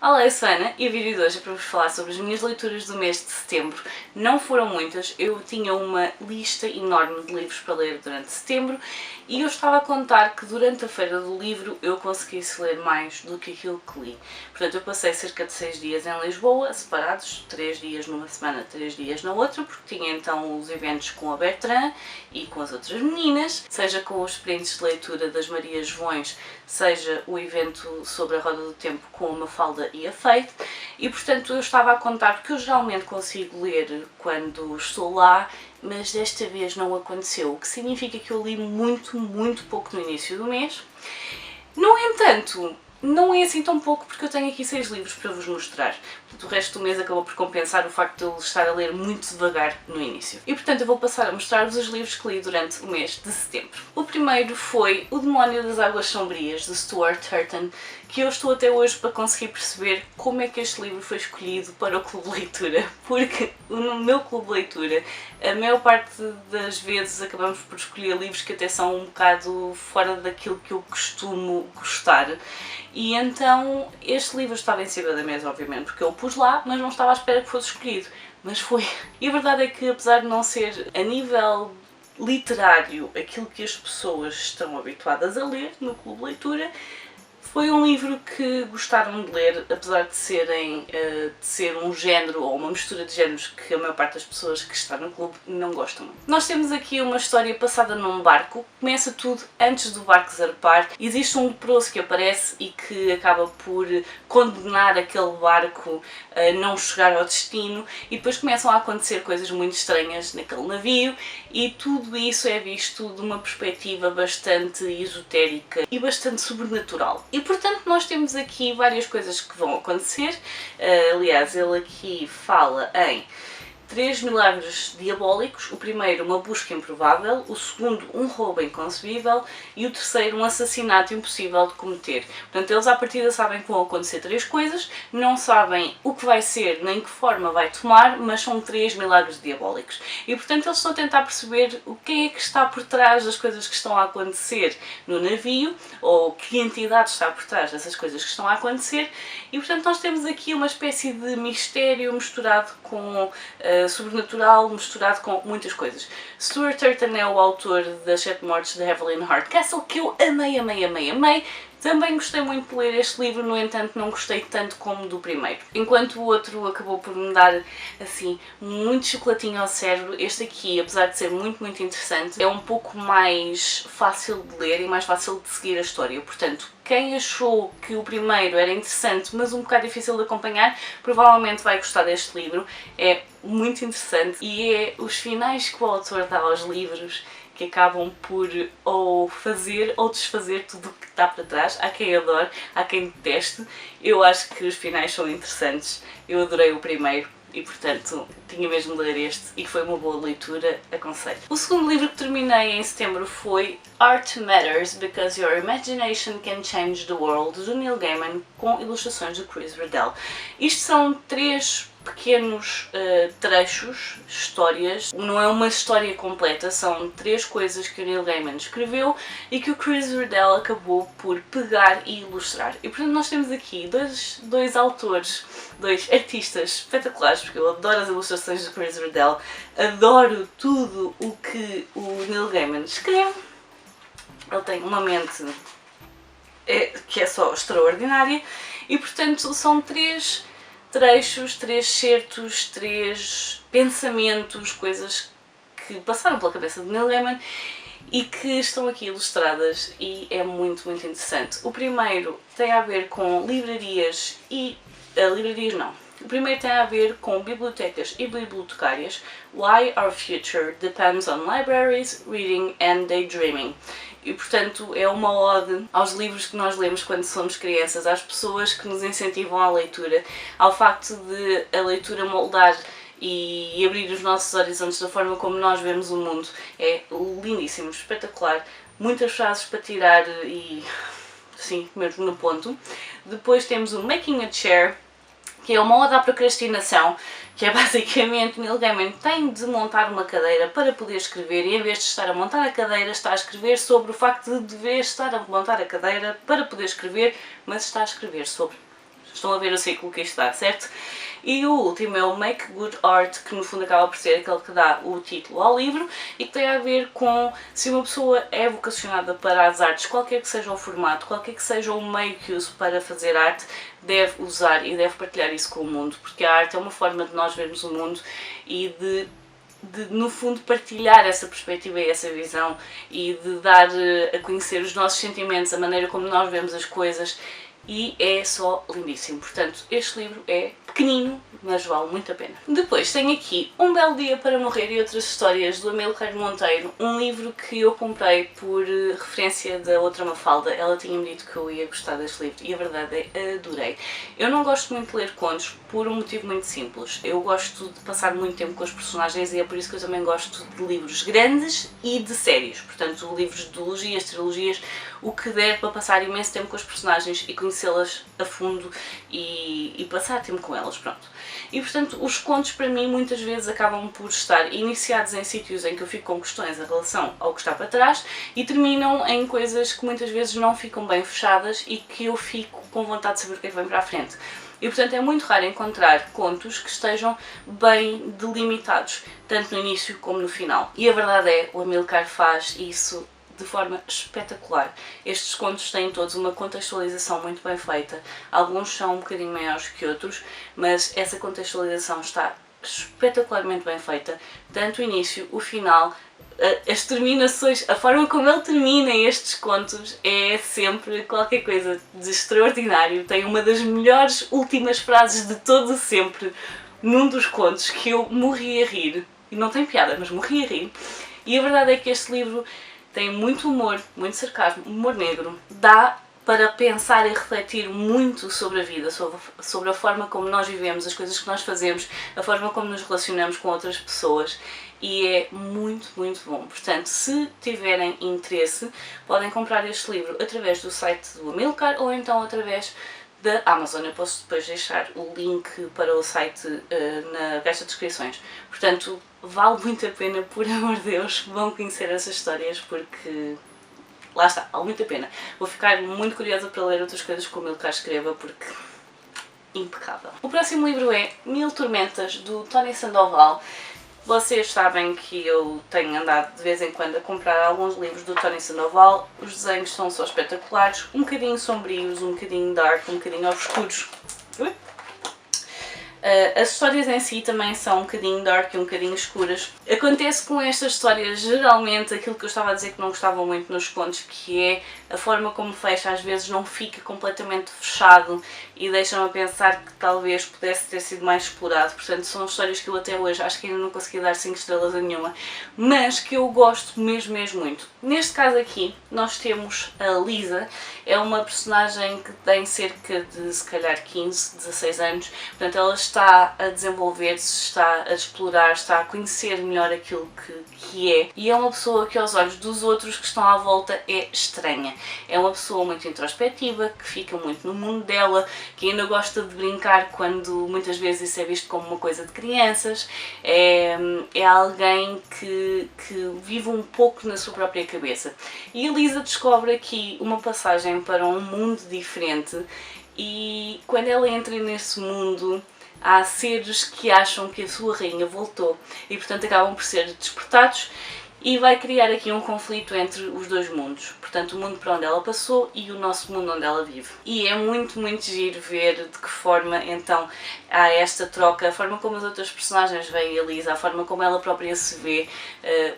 Olá, eu sou a Ana e o vídeo de hoje é para vos falar sobre as minhas leituras do mês de setembro. Não foram muitas, eu tinha uma lista enorme de livros para ler durante setembro e eu estava a contar que durante a Feira do Livro eu conseguisse ler mais do que aquilo que li. Portanto, eu passei cerca de 6 dias em Lisboa, separados, 3 dias numa semana, 3 dias na outra, porque tinha então os eventos com a Bertrand e com as outras meninas, seja com os prints de leitura das Marias Joões, seja o evento sobre a Roda do Tempo com a Mafalda e a Faith, e portanto eu estava a contar que eu geralmente consigo ler quando estou lá, mas desta vez não aconteceu, o que significa que eu li muito pouco no início do mês. No entanto, não é assim tão pouco porque eu tenho aqui 6 livros para vos mostrar. Portanto, o resto do mês acabou por compensar o facto de eu estar a ler muito devagar no início. E portanto eu vou passar a mostrar-vos os livros que li durante o mês de setembro. O primeiro foi O Demónio das Águas Sombrias, de Stuart Turton, que eu estou até hoje para conseguir perceber como é que este livro foi escolhido para o clube de leitura, porque no meu clube de leitura a maior parte das vezes acabamos por escolher livros que até são um bocado fora daquilo que eu costumo gostar. E então este livro estava em cima da mesa, obviamente, porque eu o pus lá, mas não estava à espera que fosse escolhido. Mas foi. E a verdade é que, apesar de não ser a nível literário aquilo que as pessoas estão habituadas a ler no clube de leitura, foi um livro que gostaram de ler, apesar de ser um género ou uma mistura de géneros que a maior parte das pessoas que está no clube não gostam muito. Nós temos aqui uma história passada num barco, começa tudo antes do barco zarpar, existe um leproso que aparece e que acaba por condenar aquele barco a não chegar ao destino, e depois começam a acontecer coisas muito estranhas naquele navio e tudo isso é visto de uma perspectiva bastante esotérica e bastante sobrenatural. E portanto nós temos aqui várias coisas que vão acontecer. Aliás, ele aqui fala em 3 milagres diabólicos: o primeiro, uma busca improvável; o segundo, um roubo inconcebível; e o terceiro, um assassinato impossível de cometer. Portanto, eles à partida sabem que vão acontecer 3 coisas, não sabem o que vai ser nem que forma vai tomar, mas são 3 milagres diabólicos. E portanto eles estão a tentar perceber o que é que está por trás das coisas que estão a acontecer no navio, ou que entidade está por trás dessas coisas que estão a acontecer, e portanto nós temos aqui uma espécie de mistério misturado com sobrenatural, misturado com muitas coisas. Stuart Turton é o autor das 7 Mortes de Evelyn Hardcastle, que eu amei. Também gostei muito de ler este livro, no entanto não gostei tanto como do primeiro. Enquanto o outro acabou por me dar, assim, muito chocolatinho ao cérebro, este aqui, apesar de ser muito interessante, é um pouco mais fácil de ler e mais fácil de seguir a história. Portanto, quem achou que o primeiro era interessante, mas um bocado difícil de acompanhar, provavelmente vai gostar deste livro. É muito interessante e é os finais que o autor dá aos livros que acabam por ou fazer ou desfazer tudo o que está para trás. Há quem adore, há quem deteste. Eu acho que os finais são interessantes. Eu adorei o primeiro e portanto tinha mesmo de ler este e foi uma boa leitura, aconselho. O segundo livro que terminei em setembro foi Art Matters Because Your Imagination Can Change the World, do Neil Gaiman, com ilustrações do Chris Riddell. Isto são 3 pequenos trechos, histórias, não é uma história completa, são 3 coisas que o Neil Gaiman escreveu e que o Chris Riddell acabou por pegar e ilustrar. E portanto nós temos aqui dois autores, 2 artistas espetaculares, porque eu adoro as ilustrações do Chris Riddell, adoro tudo o que o Neil Gaiman escreve. Ele tem uma mente que é só extraordinária e portanto são 3 trechos, 3 certos, 3 pensamentos, coisas que passaram pela cabeça de Neil Gaiman e que estão aqui ilustradas e é muito interessante. O primeiro tem a ver com livrarias e... livrarias não. O primeiro tem a ver com bibliotecas e bibliotecárias. Why Our Future Depends on Libraries, Reading and Daydreaming. E portanto é uma ode aos livros que nós lemos quando somos crianças, às pessoas que nos incentivam à leitura, ao facto de a leitura moldar e abrir os nossos horizontes da forma como nós vemos o mundo. É lindíssimo, espetacular, muitas frases para tirar e sim, mesmo no ponto. Depois temos o Making a Chair, que é uma ode à procrastinação, que é basicamente Neil Gaiman tem de montar uma cadeira para poder escrever e em vez de estar a montar a cadeira está a escrever sobre o facto de dever estar a montar a cadeira para poder escrever, mas está a escrever sobre Estão a ver o ciclo que isto dá, certo? E o último é o Make Good Art, que no fundo acaba por ser aquele que dá o título ao livro e que tem a ver com se uma pessoa é vocacionada para as artes, qualquer que seja o formato, qualquer que seja o meio que use para fazer arte, deve usar e deve partilhar isso com o mundo, porque a arte é uma forma de nós vermos o mundo e de no fundo partilhar essa perspectiva e essa visão e de dar a conhecer os nossos sentimentos, a maneira como nós vemos as coisas, e é só lindíssimo. Portanto, este livro é pequenino, mas vale muito a pena. Depois tenho aqui Um Belo Dia para Morrer e Outras Histórias, do Amilcar Monteiro, um livro que eu comprei por referência da outra Mafalda. Ela tinha-me dito que eu ia gostar deste livro e a verdade é adorei. Eu não gosto muito de ler contos por um motivo muito simples. Eu gosto de passar muito tempo com os personagens e é por isso que eu também gosto de livros grandes e de sérios. Portanto, livros de duologias, trilogias, o que der para passar imenso tempo com os personagens e conhecê-las a fundo e passar tempo com elas, pronto. E portanto, os contos para mim muitas vezes acabam por estar iniciados em sítios em que eu fico com questões em relação ao que está para trás e terminam em coisas que muitas vezes não ficam bem fechadas e que eu fico com vontade de saber o que é que vem para a frente. E portanto é muito raro encontrar contos que estejam bem delimitados, tanto no início como no final. E a verdade é, o Amilcar faz isso de forma espetacular. Estes contos têm todos uma contextualização muito bem feita. Alguns são um bocadinho maiores que outros, mas essa contextualização está espetacularmente bem feita. Tanto o início, o final, as terminações, a forma como ele termina estes contos é sempre qualquer coisa de extraordinário. Tem uma das melhores últimas frases de todo sempre num dos contos que eu morri a rir. E não tem piada, mas morri a rir. E a verdade é que este livro tem muito humor, muito sarcasmo, humor negro. Dá para pensar e refletir muito sobre a vida, sobre a forma como nós vivemos, as coisas que nós fazemos, a forma como nos relacionamos com outras pessoas. E é muito, muito bom. Portanto, se tiverem interesse, podem comprar este livro através do site do Amilcar ou então através da Amazon. Eu posso depois deixar o link para o site na caixa de descrições. Portanto, vale muito a pena, por amor de Deus, vão conhecer essas histórias porque lá está, vale muito a pena. Vou ficar muito curiosa para ler outras coisas que o Amilcar escreva porque impecável. O próximo livro é Mil Tormentas, do Tony Sandoval. Vocês sabem que eu tenho andado de vez em quando a comprar alguns livros do Tony Sandoval. Os desenhos são só espetaculares, um bocadinho sombrios, um bocadinho dark, um bocadinho obscuros. As histórias em si também são um bocadinho dark e um bocadinho escuras. Acontece com estas histórias geralmente aquilo que eu estava a dizer que não gostava muito nos contos, que é a forma como fecha, às vezes não fica completamente fechado e deixa-me a pensar que talvez pudesse ter sido mais explorado. Portanto, são histórias que eu até hoje acho que ainda não consegui dar 5 estrelas a nenhuma, mas que eu gosto mesmo, mesmo muito. Neste caso aqui, nós temos a Lisa, é uma personagem que tem cerca de, se calhar, 15, 16 anos, portanto ela está a desenvolver-se, está a explorar, está a conhecer melhor aquilo que é, e é uma pessoa que aos olhos dos outros que estão à volta é estranha. É uma pessoa muito introspectiva, que fica muito no mundo dela, que ainda gosta de brincar quando muitas vezes isso é visto como uma coisa de crianças, é alguém que vive um pouco na sua própria cabeça. E a Lisa descobre aqui uma passagem para um mundo diferente e quando ela entra nesse mundo há seres que acham que a sua rainha voltou e portanto acabam por ser despertados e vai criar aqui um conflito entre os dois mundos. Portanto, o mundo para onde ela passou e o nosso mundo onde ela vive. E é muito, muito giro ver de que forma então há esta troca, a forma como as outras personagens veem a Lisa, a forma como ela própria se vê,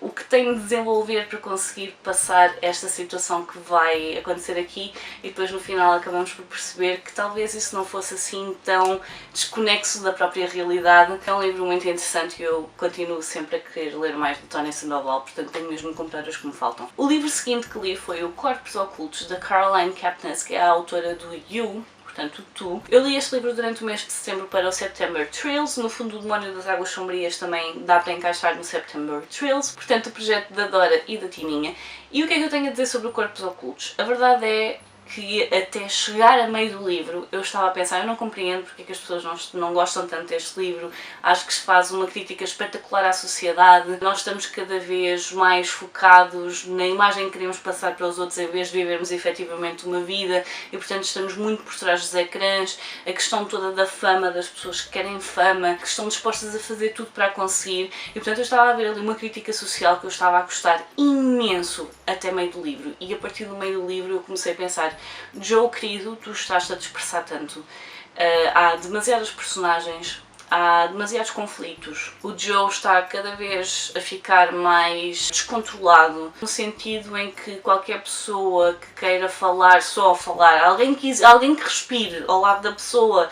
o que tem de desenvolver para conseguir passar esta situação que vai acontecer aqui e depois no final acabamos por perceber que talvez isso não fosse assim tão desconexo da própria realidade. É um livro muito interessante e eu continuo sempre a querer ler mais de Tony Sandoval, portanto tenho mesmo de comprar os que me faltam. O livro seguinte que li foi o Corpos Ocultos, da Caroline Kepnes, que é a autora do You, portanto Tu. Eu li este livro durante o mês de setembro para o September Thrills, no fundo o Demónio das Águas Sombrias também dá para encaixar no September Thrills, portanto o projeto da Dora e da Tininha. E o que é que eu tenho a dizer sobre o Corpos Ocultos? A verdade é que até chegar a meio do livro eu estava a pensar, eu não compreendo porque é que as pessoas não gostam tanto deste livro, acho que se faz uma crítica espetacular à sociedade, nós estamos cada vez mais focados na imagem que queremos passar para os outros em vez de vivermos efetivamente uma vida e portanto estamos muito por trás dos ecrãs, a questão toda da fama, das pessoas que querem fama, que estão dispostas a fazer tudo para a conseguir e portanto eu estava a ver ali uma crítica social que eu estava a gostar imenso até meio do livro e a partir do meio do livro eu comecei a pensar, Joe querido, tu estás a dispersar tanto, há demasiadas personagens, há demasiados conflitos, o Joe está cada vez a ficar mais descontrolado, no sentido em que qualquer pessoa que queira falar, só falar, alguém que respire ao lado da pessoa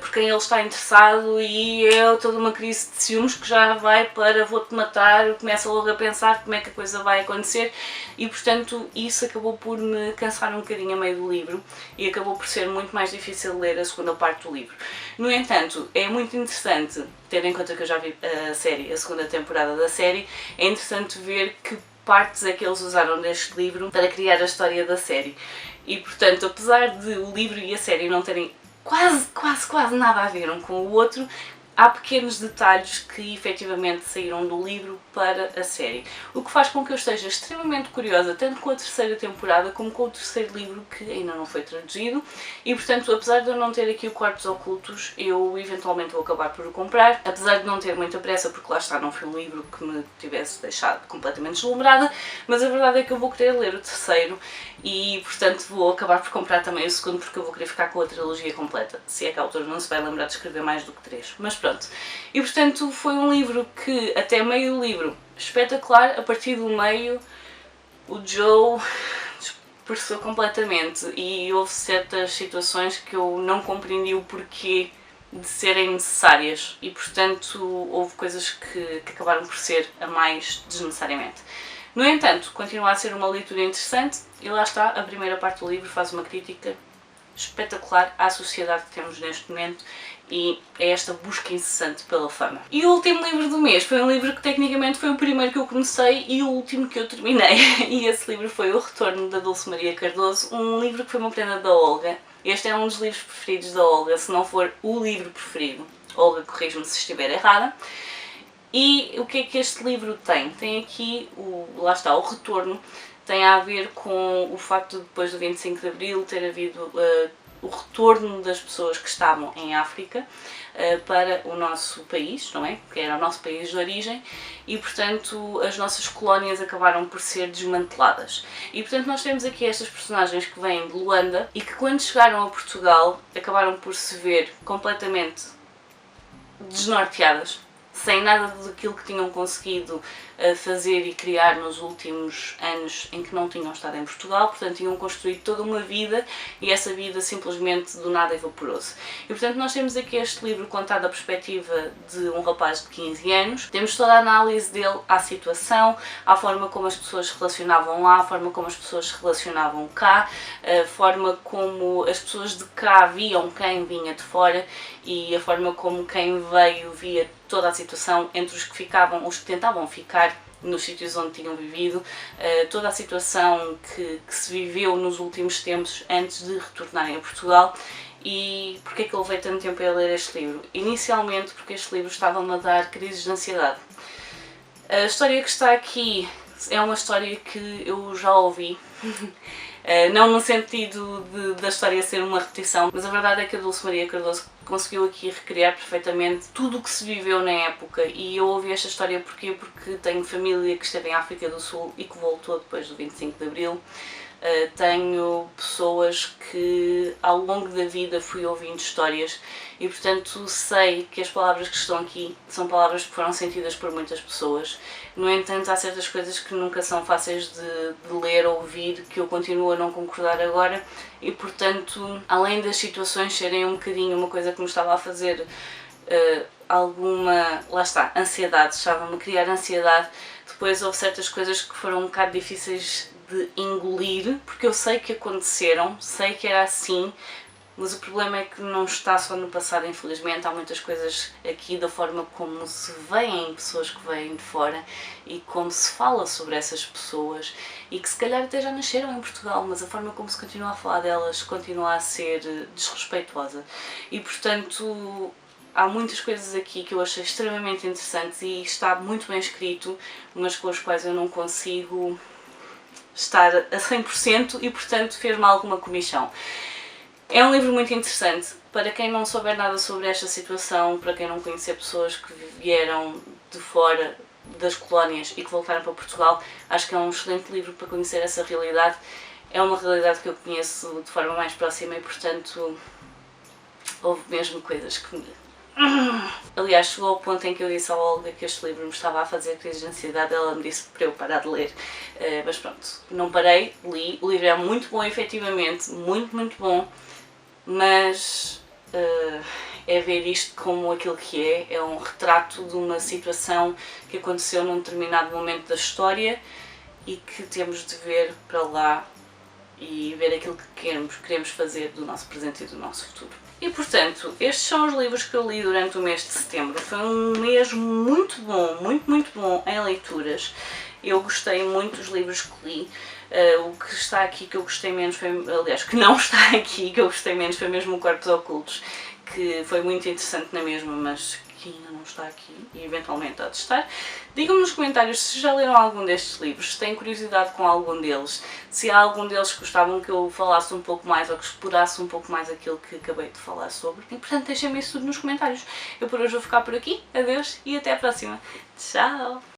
por quem ele está interessado e é toda uma crise de ciúmes que já vai para vou-te matar, começa logo a pensar como é que a coisa vai acontecer e portanto isso acabou por me cansar um bocadinho a meio do livro e acabou por ser muito mais difícil ler a segunda parte do livro. No entanto, é muito interessante, tendo em conta que eu já vi a série, a segunda temporada da série, é interessante ver que partes é que eles usaram deste livro para criar a história da série. E portanto, apesar de o livro e a série não terem quase nada a ver um com o outro, há pequenos detalhes que efetivamente saíram do livro para a série, o que faz com que eu esteja extremamente curiosa tanto com a terceira temporada como com o terceiro livro que ainda não foi traduzido e portanto apesar de eu não ter aqui o Quartos Ocultos eu eventualmente vou acabar por o comprar, apesar de não ter muita pressa porque lá está, não foi um livro que me tivesse deixado completamente deslumbrada, mas a verdade é que eu vou querer ler o terceiro e portanto vou acabar por comprar também o segundo porque eu vou querer ficar com a trilogia completa, se é que a autora não se vai lembrar de escrever mais do que 3, mas pronto. E portanto foi um livro que até meio do livro espetacular, a partir do meio o Joe dispersou completamente e houve certas situações que eu não compreendi o porquê de serem necessárias e portanto houve coisas que acabaram por ser a mais desnecessariamente. No entanto, continua a ser uma leitura interessante e lá está, a primeira parte do livro faz uma crítica espetacular à sociedade que temos neste momento e é esta busca incessante pela fama. E o último livro do mês foi um livro que tecnicamente foi o primeiro que eu comecei e o último que eu terminei e esse livro foi O Retorno da Dulce Maria Cardoso, um livro que foi uma prenda da Olga. Este é um dos livros preferidos da Olga, se não for o livro preferido. Olga, corrige-me se estiver errada. E o que é que este livro tem? Tem aqui, lá está, o retorno, tem a ver com o facto de depois do 25 de Abril ter havido o retorno das pessoas que estavam em África para o nosso país, não é? Que era o nosso país de origem e, portanto, as nossas colónias acabaram por ser desmanteladas. E, portanto, nós temos aqui estas personagens que vêm de Luanda e que quando chegaram a Portugal acabaram por se ver completamente desnorteadas, sem nada daquilo que tinham conseguido fazer e criar nos últimos anos em que não tinham estado em Portugal, portanto tinham construído toda uma vida e essa vida simplesmente do nada evaporou-se. E portanto nós temos aqui este livro contado da perspectiva de um rapaz de 15 anos, temos toda a análise dele à situação, à forma como as pessoas se relacionavam lá, à forma como as pessoas se relacionavam cá, a forma como as pessoas de cá viam quem vinha de fora e a forma como quem veio via toda a situação entre os que ficavam, os que tentavam ficar nos sítios onde tinham vivido, toda a situação que se viveu nos últimos tempos antes de retornarem a Portugal. E porquê é que eu levei tanto tempo a ler este livro? Inicialmente porque este livro estava-me a dar crises de ansiedade. A história que está aqui é uma história que eu já ouvi, não no sentido da história ser uma repetição, mas a verdade é que a Dulce Maria Cardoso conseguiu aqui recriar perfeitamente tudo o que se viveu na época e eu ouvi esta história porquê? Porque tenho família que esteve em África do Sul e que voltou depois do 25 de Abril. Tenho pessoas que ao longo da vida fui ouvindo histórias e portanto sei que as palavras que estão aqui são palavras que foram sentidas por muitas pessoas. No entanto, há certas coisas que nunca são fáceis de ler ou ouvir, que eu continuo a não concordar agora e portanto, além das situações serem um bocadinho uma coisa que me estava a fazer alguma, lá está, ansiedade, estava-me a criar ansiedade, depois houve certas coisas que foram um bocado difíceis de engolir, porque eu sei que aconteceram, sei que era assim, mas o problema é que não está só no passado, infelizmente. Há muitas coisas aqui da forma como se veem pessoas que vêm de fora e como se fala sobre essas pessoas e que se calhar até já nasceram em Portugal, mas a forma como se continua a falar delas continua a ser desrespeitosa. E portanto há muitas coisas aqui que eu achei extremamente interessantes e está muito bem escrito, mas com as quais eu não consigo estar a 100% e portanto fez-me alguma comichão. É um livro muito interessante para quem não souber nada sobre esta situação, para quem não conhecer pessoas que vieram de fora das colónias e que voltaram para Portugal. Acho que é um excelente livro para conhecer essa realidade. É uma realidade que eu conheço de forma mais próxima e portanto houve mesmo coisas que me... Aliás, chegou ao ponto em que eu disse à Olga que este livro me estava a fazer crise de ansiedade. Ela me disse para eu parar de ler, mas pronto, não parei, li. O livro é muito bom, efetivamente, muito bom, mas é ver isto como aquilo que é um retrato de uma situação que aconteceu num determinado momento da história e que temos de ver para lá e ver aquilo que queremos fazer do nosso presente e do nosso futuro. E portanto, estes são os livros que eu li durante o mês de setembro. Foi um mês muito bom, muito bom em leituras. Eu gostei muito dos livros que li. O que está aqui que eu gostei menos foi, aliás, que não está aqui que eu gostei menos foi mesmo o Corpos Ocultos, que foi muito interessante na mesma, mas que ainda não está aqui e eventualmente há de estar. Digam-me nos comentários se já leram algum destes livros, se têm curiosidade com algum deles, se há algum deles que gostavam que eu falasse um pouco mais ou que explorasse um pouco mais aquilo que acabei de falar sobre. E portanto deixem-me isso tudo nos comentários. Eu por hoje vou ficar por aqui, adeus e até à próxima. Tchau!